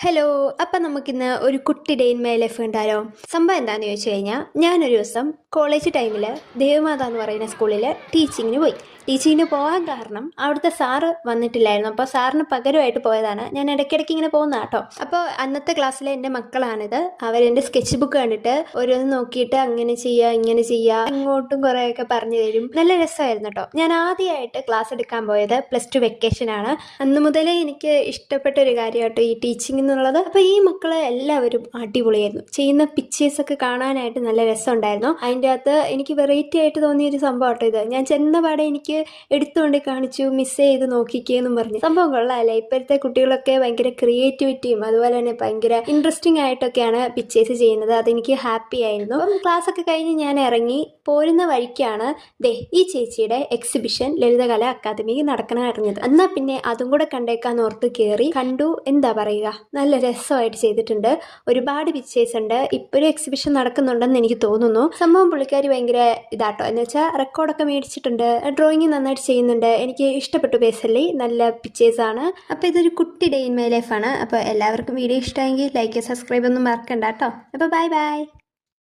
Hello, അപ്പം നമുക്കിന്ന് ഒരു കുട്ടി ഡേ ഇൻ മൈ ലൈഫ് ഉണ്ടാലോ. സംഭവം എന്താണെന്ന് ചോദിച്ചു കഴിഞ്ഞാൽ, ഞാനൊരു ദിവസം കോളേജ് ടൈമിൽ ദേവമാത എന്ന് പറയുന്ന സ്കൂളിൽ ടീച്ചിങ്ങിന് പോയി. ടീച്ചിങ്ങിന് പോകാൻ കാരണം അവിടുത്തെ സാറ് വന്നിട്ടില്ലായിരുന്നു. അപ്പോൾ സാറിന് പകരമായിട്ട് പോയതാണ്. ഞാൻ ഇടയ്ക്കിടയ്ക്ക് ഇങ്ങനെ പോകുന്ന കേട്ടോ. അപ്പോൾ അന്നത്തെ ക്ലാസ്സിലെ എൻ്റെ മക്കളാണിത്. അവരെൻ്റെ സ്കെച്ച് ബുക്ക് കണ്ടിട്ട് ഓരോന്ന് നോക്കിയിട്ട് അങ്ങനെ ചെയ്യുക ഇങ്ങനെ ചെയ്യുക ഇങ്ങോട്ടും കുറേയൊക്കെ പറഞ്ഞു തരും. നല്ല രസമായിരുന്നു കേട്ടോ. ഞാൻ ആദ്യമായിട്ട് ക്ലാസ് എടുക്കാൻ പോയത് +2 വെക്കേഷനാണ്. അന്ന് മുതലേ എനിക്ക് ഇഷ്ടപ്പെട്ട ഒരു കാര്യമായിട്ട് ഈ ടീച്ചിങ് എന്നുള്ളത്. അപ്പോൾ ഈ മക്കള് എല്ലാവരും അടിപൊളിയായിരുന്നു. ചെയ്യുന്ന പിക്ചേഴ്സൊക്കെ കാണാനായിട്ട് നല്ല രസമുണ്ടായിരുന്നു. അതിൻ്റെ അകത്ത് എനിക്ക് വെറൈറ്റി ആയിട്ട് തോന്നിയൊരു സംഭവം കേട്ടോ ഇത്. ഞാൻ ചെന്ന പാടെ എനിക്ക് എടുത്തുകൊണ്ട് കാണിച്ചു, മിസ് ചെയ്ത് നോക്കിക്കേന്നും പറഞ്ഞു. സംഭവം കൊള്ളാമല്ലേ. ഇപ്പോഴത്തെ കുട്ടികളൊക്കെ ഭയങ്കര ക്രിയേറ്റിവിറ്റിയും അതുപോലെ തന്നെ ഭയങ്കര ഇൻട്രസ്റ്റിംഗ് ആയിട്ടൊക്കെയാണ് പിക്ചേഴ്സ് ചെയ്യുന്നത്. അതെനിക്ക് ഹാപ്പി ആയിരുന്നു. അപ്പം ക്ലാസ് ഒക്കെ കഴിഞ്ഞ് ഞാൻ ഇറങ്ങി പോരുന്ന വഴിക്കാണ് ഈ ചേച്ചിയുടെ എക്സിബിഷൻ ലളിതകലാ അക്കാദമിയിൽ നടക്കണ അറിഞ്ഞത്. എന്നാൽ പിന്നെ അതും കൂടെ കണ്ടേക്കാന്ന് ഓർത്ത് കയറി കണ്ടു. എന്താ പറയുക, നല്ല രസമായിട്ട് ചെയ്തിട്ടുണ്ട്. ഒരുപാട് പിക്ചേഴ്സ് ഉണ്ട്. ഇപ്പോൾ ഒരു എക്സിബിഷൻ നടക്കുന്നുണ്ടെന്ന് എനിക്ക് തോന്നുന്നു. സംഭവം പുള്ളിക്കാരി ഭയങ്കര ഇതാട്ടോ, എന്ന് വെച്ചാൽ റെക്കോർഡൊക്കെ മേടിച്ചിട്ടുണ്ട്. ഡ്രോയിങ് നന്നായിട്ട് ചെയ്യുന്നുണ്ട്. എനിക്ക് ഇഷ്ടപ്പെട്ടു. പേഴ്സണലി നല്ല പിക്ചേഴ്സാണ്. അപ്പോൾ ഇതൊരു കുട്ടി ഡേ ഇൻ മൈ ലൈഫാണ്. അപ്പോൾ എല്ലാവർക്കും വീഡിയോ ഇഷ്ടമെങ്കിൽ ലൈക്ക് സബ്സ്ക്രൈബ് ഒന്നും മറക്കണ്ട കേട്ടോ. അപ്പോൾ ബൈ ബൈ.